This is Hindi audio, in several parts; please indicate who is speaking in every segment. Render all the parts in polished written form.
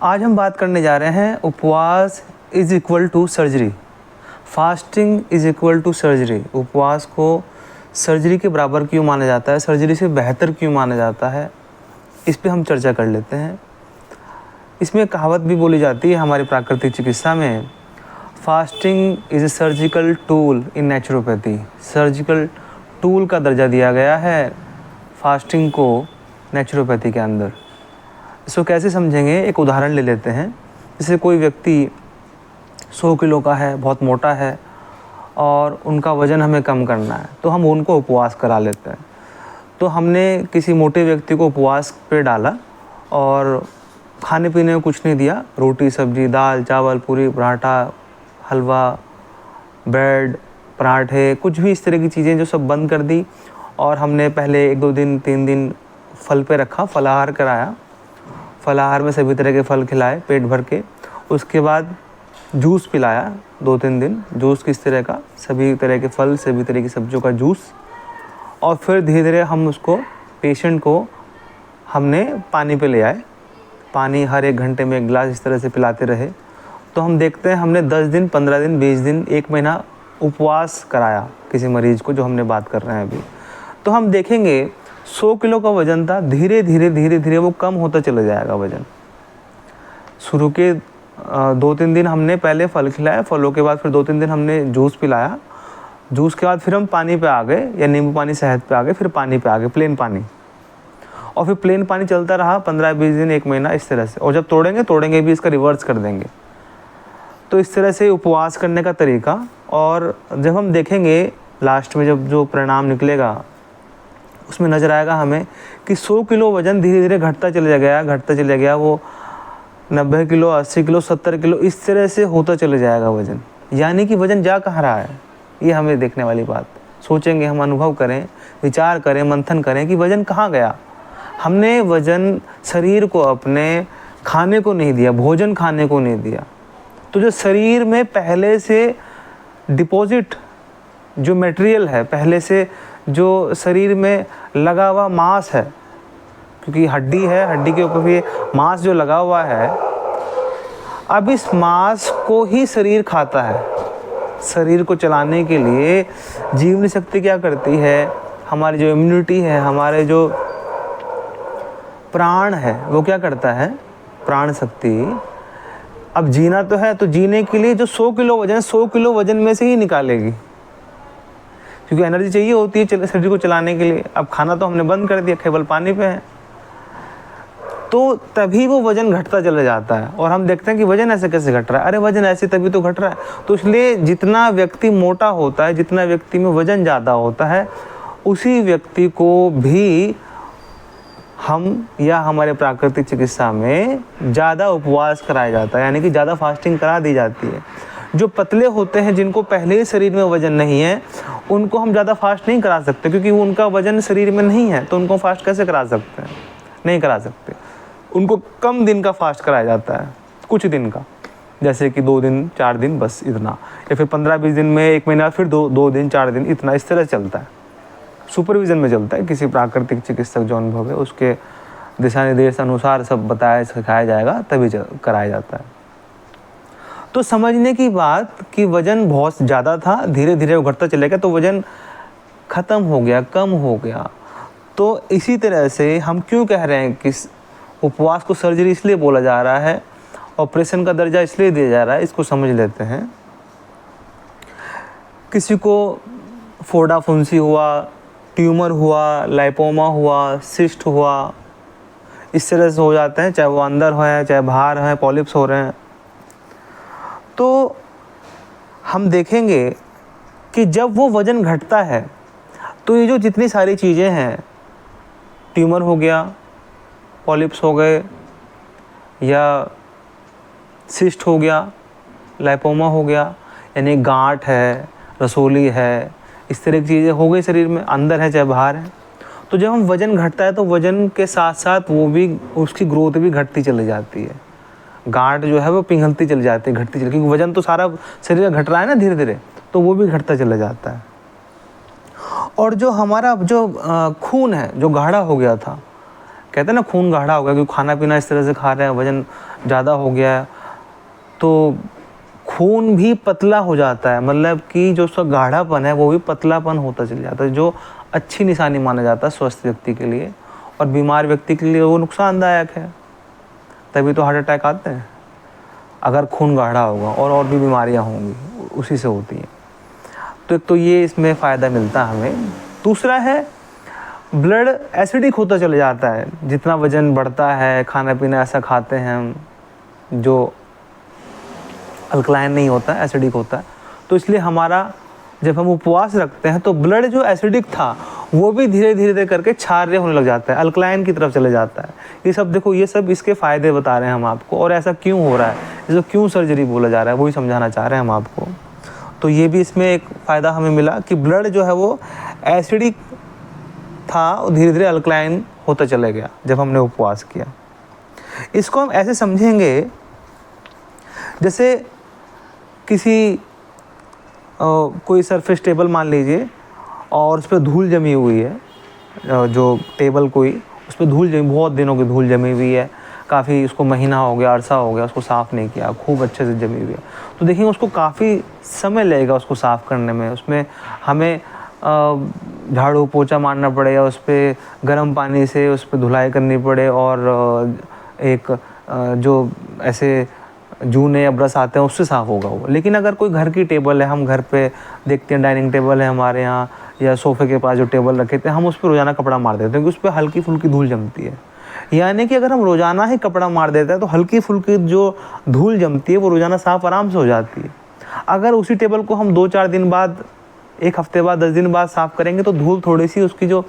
Speaker 1: आज हम बात करने जा रहे हैं उपवास is equal to surgery. Fasting is equal to surgery. उपवास को सर्जरी के बराबर क्यों माना जाता है, सर्जरी से बेहतर क्यों माना जाता है, इस पे हम चर्चा कर लेते हैं। इसमें कहावत भी बोली जाती है हमारी प्राकृतिक चिकित्सा में, fasting is a surgical tool in naturopathy. Surgical tool का दर्जा दिया गया है फास्टिंग को नेचुरोपैथी के अंदर। इसको कैसे समझेंगे, एक उदाहरण ले लेते हैं। जैसे कोई व्यक्ति 100 किलो का है, बहुत मोटा है और उनका वज़न हमें कम करना है, तो हम उनको उपवास करा लेते हैं। तो हमने किसी मोटे व्यक्ति को उपवास पे डाला और खाने पीने को कुछ नहीं दिया, रोटी सब्जी दाल चावल पूरी पराठा हलवा ब्रेड पराठे कुछ भी इस तरह की चीज़ें जो सब बंद कर दी, और हमने पहले 1-2 दिन 3 दिन फल पे रखा, फलाहार कराया। फलाहार में सभी तरह के फल खिलाए पेट भर के। उसके बाद जूस पिलाया 2-3 दिन, जूस किस तरह का, सभी तरह के फल सभी तरह की सब्जियों का जूस। और फिर धीरे धीरे हम उसको पेशेंट को हमने पानी पे ले आए। पानी हर 1 घंटे में 1 गिलास इस तरह से पिलाते रहे। तो हम देखते हैं हमने 10 दिन 15 दिन 20 दिन 1 महीना उपवास कराया किसी मरीज़ को, जो हमने बात कर रहे हैं अभी। तो हम देखेंगे 100 किलो का वज़न था, धीरे धीरे वो कम होता चला जाएगा वज़न। शुरू के 2-3 दिन हमने पहले फल खिलाया, फलों के बाद फिर 2-3 दिन हमने जूस पिलाया, जूस के बाद फिर हम पानी पे आ गए या नींबू पानी शहद पे आ गए, फिर पानी पे आ गए, प्लेन पानी। और फिर प्लेन पानी चलता रहा 15-20 दिन 1 महीना इस तरह से। और जब तोड़ेंगे भी इसका रिवर्स कर देंगे। तो इस तरह से उपवास करने का तरीका। और जब हम देखेंगे लास्ट में जब जो परिणाम निकलेगा उसमें नज़र आएगा हमें कि 100 किलो वज़न धीरे धीरे घटता चला गया। वो 90 किलो 80 किलो 70 किलो इस तरह से होता चले जाएगा वज़न। यानी कि वज़न जा कहाँ रहा है, ये हमें देखने वाली बात। सोचेंगे, हम अनुभव करें, विचार करें, मंथन करें कि वज़न कहाँ गया। हमने वज़न शरीर को अपने खाने को नहीं दिया, भोजन खाने को नहीं दिया। तो जो शरीर में पहले से डिपॉजिट जो मटेरियल है, पहले से जो शरीर में लगा हुआ मांस है, क्योंकि हड्डी है, हड्डी के ऊपर भी मांस जो लगा हुआ है, अब इस मांस को ही शरीर खाता है। शरीर को चलाने के लिए जीवनी शक्ति क्या करती है, हमारी जो इम्यूनिटी है, हमारे जो प्राण है, वो क्या करता है, प्राण शक्ति अब जीना तो है, तो जीने के लिए जो 100 किलो वज़न 100 किलो वज़न में से ही निकालेगी, क्योंकि एनर्जी चाहिए होती है शरीर को चलाने के लिए। अब खाना तो हमने बंद कर दिया, केवल पानी पे है, तो तभी वो वज़न घटता चला जाता है। और हम देखते हैं कि वज़न ऐसे कैसे घट रहा है, अरे वज़न ऐसे तभी तो घट रहा है। तो इसलिए जितना व्यक्ति मोटा होता है, जितना व्यक्ति में वज़न ज़्यादा होता है, उसी व्यक्ति को भी हम या हमारे प्राकृतिक चिकित्सा में ज़्यादा उपवास कराया जाता है, यानी कि ज़्यादा फास्टिंग करा दी जाती है। जो पतले होते हैं, जिनको पहले ही शरीर में वज़न नहीं है, उनको हम ज़्यादा फास्ट नहीं करा सकते, क्योंकि उनका वज़न शरीर में नहीं है, तो उनको फास्ट कैसे करा सकते हैं, नहीं करा सकते। उनको कम दिन का फास्ट कराया जाता है, कुछ दिन का, जैसे कि 2 दिन 4 दिन बस इतना, या फिर 15-20 दिन में 1 महीना, फिर 2 दिन 4 दिन इतना, इस तरह चलता है। सुपरविज़न में चलता है, किसी प्राकृतिक चिकित्सक जो अनुभव है उसके दिशा निर्देश अनुसार सब बताया सिखाया जाएगा, तभी कराया जाता है। तो समझने की बात कि वज़न बहुत ज़्यादा था, धीरे धीरे वो घटता चलेगा, तो वज़न ख़त्म हो गया, कम हो गया। तो इसी तरह से हम क्यों कह रहे हैं कि उपवास को सर्जरी इसलिए बोला जा रहा है, ऑपरेशन का दर्जा इसलिए दिया जा रहा है, इसको समझ लेते हैं। किसी को फोड़ा फुंसी हुआ, ट्यूमर हुआ, लाइपोमा हुआ, सिस्ट हुआ, इस तरह से हो जाते हैं, चाहे वो अंदर है चाहे बाहर है, पॉलिप्स हो रहे हैं। तो हम देखेंगे कि जब वो वज़न घटता है, तो ये जो जितनी सारी चीज़ें हैं, ट्यूमर हो गया, पॉलिप्स हो गए, या सिस्ट हो गया, लाइपोमा हो गया, यानी गांठ है, रसोली है, इस तरह की चीज़ें हो गई शरीर में, अंदर है चाहे बाहर है। तो जब हम वज़न घटता है, तो वज़न के साथ साथ वो भी, उसकी ग्रोथ भी घटती चली जाती है। गांठ जो है वो पिघलती चली जाती है, घटती चली, क्योंकि वज़न तो सारा शरीर घट रहा है ना धीरे धीरे, तो वो भी घटता चला जाता है। और जो हमारा जो खून है, जो गाढ़ा हो गया था, कहते हैं ना खून गाढ़ा हो गया, क्योंकि खाना पीना इस तरह से खा रहे हैं, वज़न ज़्यादा हो गया है, तो खून भी पतला हो जाता है, मतलब कि जो उसका गाढ़ापन है वो भी पतलापन होता चल जाता है, जो अच्छी निशानी माना जाता है स्वस्थ व्यक्ति के लिए, और बीमार व्यक्ति के लिए वो नुकसानदायक है। तभी तो हार्ट अटैक आते हैं अगर खून गाढ़ा होगा, और भी बीमारियां होंगी उसी से होती हैं। तो एक तो ये इसमें फ़ायदा मिलता है हमें। दूसरा है ब्लड एसिडिक होता चला जाता है, जितना वज़न बढ़ता है, खाना पीना ऐसा खाते हैं हम जो अल्कलाइन नहीं होता, एसिडिक होता है, तो इसलिए हमारा जब हम उपवास रखते हैं तो ब्लड जो एसिडिक था वो भी धीरे धीरे करके क्षार्य होने लग जाता है, अल्कलाइन की तरफ चले जाता है। ये सब देखो, ये सब इसके फ़ायदे बता रहे हैं हम आपको, और ऐसा क्यों हो रहा है, इसको क्यों सर्जरी बोला जा रहा है, वही समझाना चाह रहे हैं हम आपको। तो ये भी इसमें एक फ़ायदा हमें मिला कि ब्लड जो है वो एसिडिक था, धीरे धीरे अल्कलाइन होता चला गया जब हमने उपवास किया। इसको हम ऐसे समझेंगे जैसे किसी कोई सरफेस टेबल मान लीजिए और उस पर धूल जमी हुई है, जो टेबल कोई उस पर धूल जमी, बहुत दिनों की धूल जमी हुई है, काफ़ी उसको महीना हो गया, अरसा हो गया, उसको साफ़ नहीं किया, खूब अच्छे से जमी हुई है, तो देखिए उसको काफ़ी समय लगेगा उसको साफ़ करने में। उसमें हमें झाड़ू पोछा मारना पड़ेगा, उस पर गर्म पानी से उस पर धुलाई करनी पड़े, और एक जो ऐसे जूने या ब्रश आते हैं उससे साफ़ होगा वो। लेकिन अगर कोई घर की टेबल है, हम घर पे देखते हैं डाइनिंग टेबल है हमारे यहाँ, या सोफ़े के पास जो टेबल रखे थे, हम उस पर रोज़ाना कपड़ा मार देते हैं क्योंकि उस पर हल्की फुल्की धूल जमती है। यानी कि अगर हम रोज़ाना ही कपड़ा मार देते हैं तो हल्की फुल्की जो धूल जमती है वो रोज़ाना साफ़ आराम से हो जाती है। अगर उसी टेबल को हम 2-4 दिन बाद, 1 हफ्ते बाद, 10 दिन बाद साफ़ करेंगे तो धूल थोड़ी सी, उसकी जो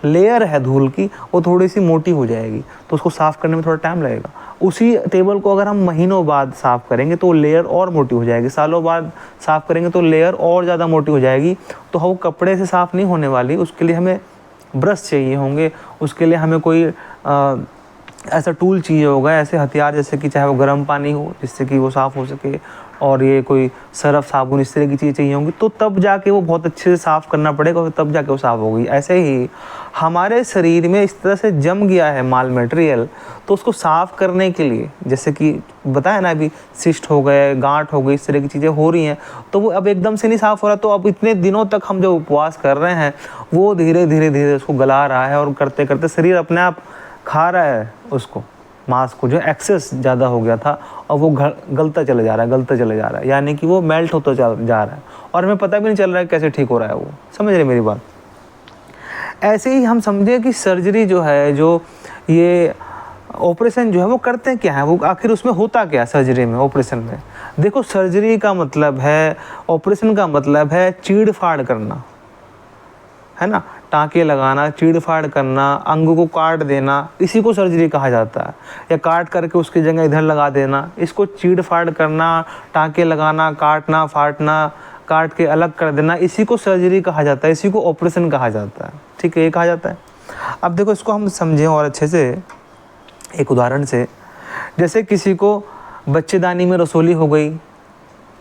Speaker 1: लेयर है धूल की वो थोड़ी सी मोटी हो जाएगी, तो उसको साफ़ करने में थोड़ा टाइम लगेगा। उसी टेबल को अगर हम महीनों बाद साफ़ करेंगे तो लेयर और मोटी हो जाएगी, सालों बाद साफ़ करेंगे तो लेयर और ज़्यादा मोटी हो जाएगी। तो वो कपड़े से साफ़ नहीं होने वाली, उसके लिए हमें ब्रश चाहिए होंगे, उसके लिए हमें कोई ऐसा टूल चाहिए होगा, ऐसे हथियार, जैसे कि चाहे वो गर्म पानी हो जिससे कि वो साफ़ हो सके, और ये कोई सरफ साबुन इस तरह की चीज़ें चाहिए होंगी, तो तब जाके वो बहुत अच्छे से साफ़ करना पड़ेगा और तब जाके वो साफ़ होगी। ऐसे ही हमारे शरीर में इस तरह से जम गया है माल मटेरियल, तो उसको साफ़ करने के लिए, जैसे कि बताया ना अभी, सिस्ट हो गए, गांठ हो गई, इस तरह की चीज़ें हो रही हैं, तो वो अब एकदम से नहीं साफ़ हो रहा। तो अब इतने दिनों तक हम जो उपवास कर रहे हैं वो धीरे धीरे उसको गला रहा है, और करते करते शरीर अपने आप खा रहा है उसको, मांस को, जो एक्सेस ज़्यादा हो गया था, और वो गलता चले जा रहा है, यानी कि वो मेल्ट होता जा रहा है, और हमें पता भी नहीं चल रहा है कैसे ठीक हो रहा है वो। समझ रहे मेरी बात? ऐसे ही हम समझे कि सर्जरी जो है, जो ये ऑपरेशन जो है वो करते क्या है, वो आखिर उसमें होता क्या है सर्जरी में, ऑपरेशन में। देखो, सर्जरी का मतलब है, ऑपरेशन का मतलब है चीड़ फाड़ करना, है ना, टाँके लगाना, चीड़ फाड़ करना, अंग को काट देना, इसी को सर्जरी कहा जाता है। या काट करके उसकी जगह इधर लगा देना, इसको चीड़ फाड़ करना, टाँके लगाना, काटना, फाटना, काट के अलग कर देना, इसी को सर्जरी कहा जाता है, इसी को ऑपरेशन कहा जाता है। ठीक है, ये कहा जाता है। अब देखो, इसको हम समझें और अच्छे से एक उदाहरण से। जैसे किसी को बच्चेदानी में रसोली हो गई,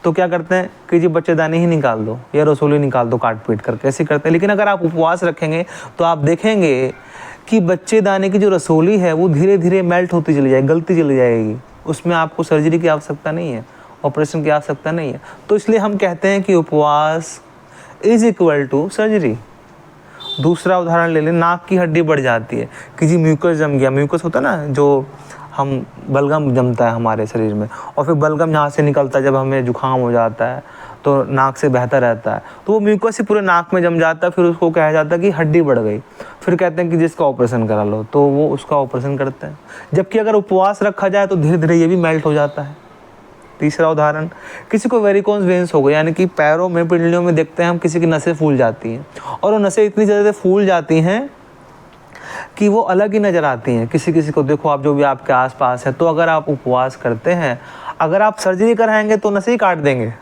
Speaker 1: तो क्या करते हैं कि जी बच्चेदानी ही निकाल दो या रसोली निकाल दो काट पीट करके, ऐसे करते हैं। लेकिन अगर आप उपवास रखेंगे तो आप देखेंगे कि बच्चेदानी की जो रसोली है वो धीरे धीरे मेल्ट होती चली जाएगी, गलती चली जाएगी। उसमें आपको सर्जरी की आवश्यकता नहीं है, ऑपरेशन की आवश्यकता नहीं है। तो इसलिए हम कहते हैं कि उपवास इज इक्वल टू सर्जरी। दूसरा उदाहरण ले लें, नाक की हड्डी बढ़ जाती है कि जी म्यूकस जम गया। म्यूकस होता है ना, जो हम बलगम जमता है हमारे शरीर में, और फिर बलगम यहाँ से निकलता है जब हमें जुकाम हो जाता है तो नाक से बहता रहता है, तो वो म्यूकस ही पूरे नाक में जम जाता है। फिर उसको कहा जाता है कि हड्डी बढ़ गई, फिर कहते हैं कि जिसका ऑपरेशन करा लो, तो वो उसका ऑपरेशन करते हैं। जबकि अगर उपवास रखा जाए तो धीरे धीरे ये भी मेल्ट हो जाता है। तीसरा उदाहरण, किसी को वेरिकोस वेन्स हो गए, यानी कि पैरों में, पिंडलियों में देखते हैं हम किसी की नसें फूल जाती हैं, और वो नसें इतनी ज़्यादा फूल जाती हैं कि वो अलग ही नज़र आती हैं। किसी किसी को देखो आप, जो भी आपके आसपास है। तो अगर आप उपवास करते हैं, अगर आप सर्जरी कराएंगे तो नसें ही काट देंगे,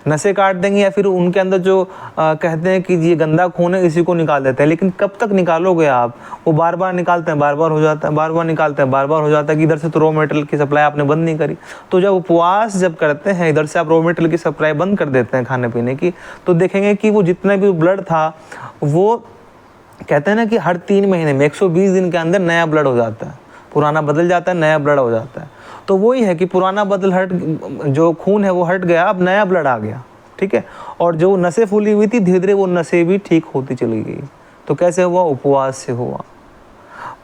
Speaker 1: नसें काट देंगे, या फिर उनके अंदर जो कहते हैं कि ये गंदा खून है, इसी को निकाल देते हैं। लेकिन कब तक निकालोगे आप? वो बार बार निकालते हैं, बार बार हो जाता है, बार बार निकालते हैं, बार बार हो जाता है, कि इधर से तो रॉ मटेरियल की सप्लाई आपने बंद नहीं करी। तो जब उपवास जब करते हैं, इधर से आप रॉ मटेरियल की सप्लाई बंद कर देते हैं खाने पीने की, तो देखेंगे कि वो जितना भी ब्लड था वो कहते हैं ना कि हर 3 महीने में 120 दिन के अंदर नया ब्लड हो जाता है, पुराना बदल जाता है, नया ब्लड हो जाता है। तो वही है कि पुराना जो खून है वो हट गया, अब नया ब्लड आ गया, ठीक है। और जो नसें फूली हुई थी धीरे धीरे वो नसें भी ठीक होती चली गई। तो कैसे हुआ? उपवास से हुआ।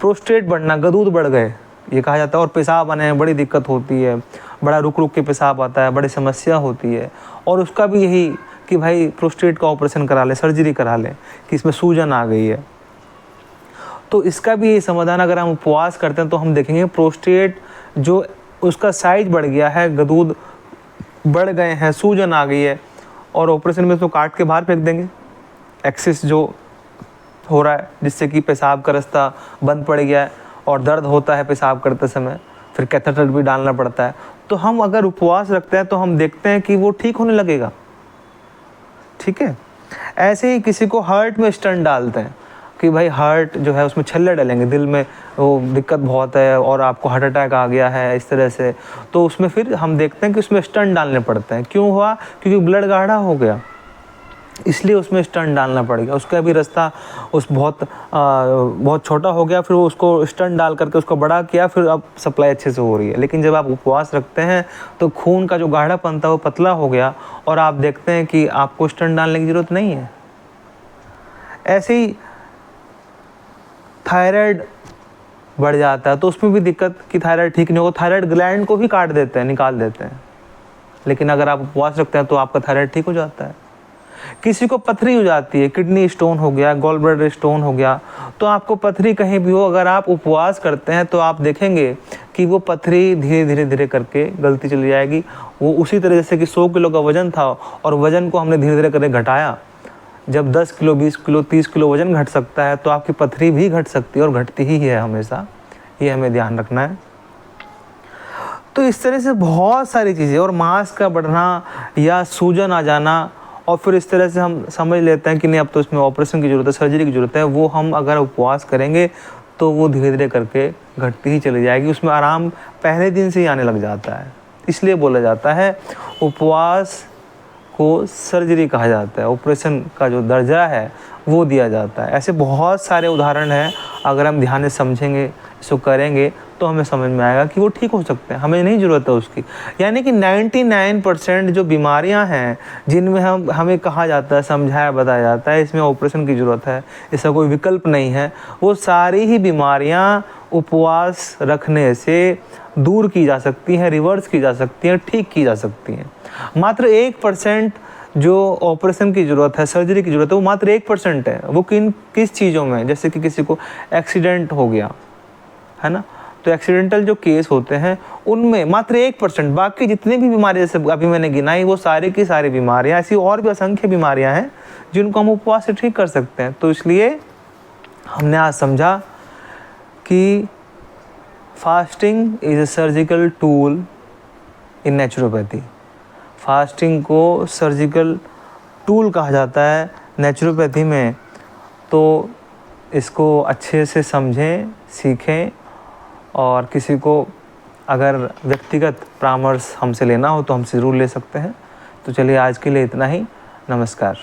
Speaker 1: प्रोस्टेट बढ़ना, गदूद बढ़ गए ये कहा जाता है, और पेशाब आने में बड़ी दिक्कत होती है, बड़ा रुक रुक के पेशाब आता है, बड़ी समस्या होती है। और उसका भी यही कि भाई प्रोस्टेट का ऑपरेशन करा ले, सर्जरी करा ले कि इसमें सूजन आ गई है। तो इसका भी यही समाधान, अगर हम उपवास करते हैं तो हम देखेंगे प्रोस्टेट जो उसका साइज बढ़ गया है, गदूद बढ़ गए हैं, सूजन आ गई है, और ऑपरेशन में तो काट के बाहर फेंक देंगे। एक्सिस जो हो रहा है जिससे कि पेशाब का रास्ता बंद पड़ गया है और दर्द होता है पेशाब करते समय, फिर कैथेटर भी डालना पड़ता है। तो हम अगर उपवास रखते हैं तो हम देखते हैं कि वो ठीक होने लगेगा, ठीक है। ऐसे ही किसी को हार्ट में स्टंट डालते हैं कि भाई हार्ट जो है उसमें छल्ले डालेंगे, दिल में वो दिक्कत बहुत है और आपको हार्ट अटैक आ गया है इस तरह से, तो उसमें फिर हम देखते हैं कि उसमें स्टंट डालने पड़ते हैं। क्यों हुआ? क्योंकि ब्लड गाढ़ा हो गया, इसलिए उसमें स्टंट डालना पड़ गया। उसका भी रास्ता बहुत छोटा हो गया, फिर वो उसको स्टंट डाल करके उसको बड़ा किया, फिर अब सप्लाई अच्छे से हो रही है। लेकिन जब आप उपवास रखते हैं तो खून का जो गाढ़ापन था वो पतला हो गया और आप देखते हैं कि आपको स्टंट डालने की ज़रूरत नहीं है। ऐसे ही थायराइड बढ़ जाता है तो उसमें भी दिक्कत कि थायराइड ठीक नहीं होगा, थायराइड ग्लैंड को भी काट देते हैं, निकाल देते हैं। लेकिन अगर आप उपवास रखते हैं तो आपका थायराइड ठीक हो जाता है। किसी को पथरी हो जाती है, किडनी स्टोन हो गया, गॉल ब्लैडर स्टोन हो गया, तो आपको पथरी कहीं भी हो, अगर आप उपवास करते हैं तो आप देखेंगे कि वो पथरी धीरे धीरे धीरे करके गलती चली जाएगी। वो उसी तरह जैसे कि 100 किलो का वजन था और वजन को हमने धीरे धीरे करके घटाया। जब 10 किलो, 20 किलो, 30 किलो वजन घट सकता है तो आपकी पथरी भी घट सकती है, और घटती ही है हमेशा, ये हमें ध्यान रखना है। तो इस तरह से बहुत सारी चीज़ें, और मांस का बढ़ना या सूजन आ जाना, और फिर इस तरह से हम समझ लेते हैं कि नहीं अब तो इसमें ऑपरेशन की ज़रूरत है, सर्जरी की ज़रूरत है, वो हम अगर उपवास करेंगे तो वो धीरे धीरे करके घटती ही चली जाएगी। उसमें आराम पहले दिन से ही आने लग जाता है। इसलिए बोला जाता है उपवास को सर्जरी कहा जाता है, ऑपरेशन का जो दर्जा है वो दिया जाता है। ऐसे बहुत सारे उदाहरण हैं, अगर हम ध्यान से समझेंगे, इसको करेंगे तो हमें समझ में आएगा कि वो ठीक हो सकते हैं, हमें नहीं ज़रूरत है उसकी। यानी कि 99% जो बीमारियां हैं जिनमें हमें कहा जाता है, समझाया बताया जाता है इसमें ऑपरेशन की ज़रूरत है, इसका कोई विकल्प नहीं है, वो सारी ही बीमारियां उपवास रखने से दूर की जा सकती हैं, रिवर्स की जा सकती हैं, ठीक की जा सकती हैं। मात्र 1% जो ऑपरेशन की ज़रूरत है, सर्जरी की ज़रूरत है, वो मात्र 1% है। वो किस चीज़ों में? जैसे कि किसी को एक्सीडेंट हो गया है ना, तो एक्सीडेंटल जो केस होते हैं उनमें मात्र 1%, बाकी जितनी भी बीमारियां जैसे अभी मैंने गिनाई वो सारी की सारी बीमारियां, ऐसी और भी असंख्य बीमारियां हैं जिनको हम उपवास से ठीक कर सकते हैं। तो इसलिए हमने आज समझा कि fasting is a surgical tool in naturopathy. Fasting को सर्जिकल टूल कहा जाता है नेचुरोपैथी में। तो इसको अच्छे से समझें, सीखें, और किसी को अगर व्यक्तिगत परामर्श हमसे लेना हो तो हमसे ज़रूर ले सकते हैं। तो चलिए आज के लिए इतना ही। नमस्कार।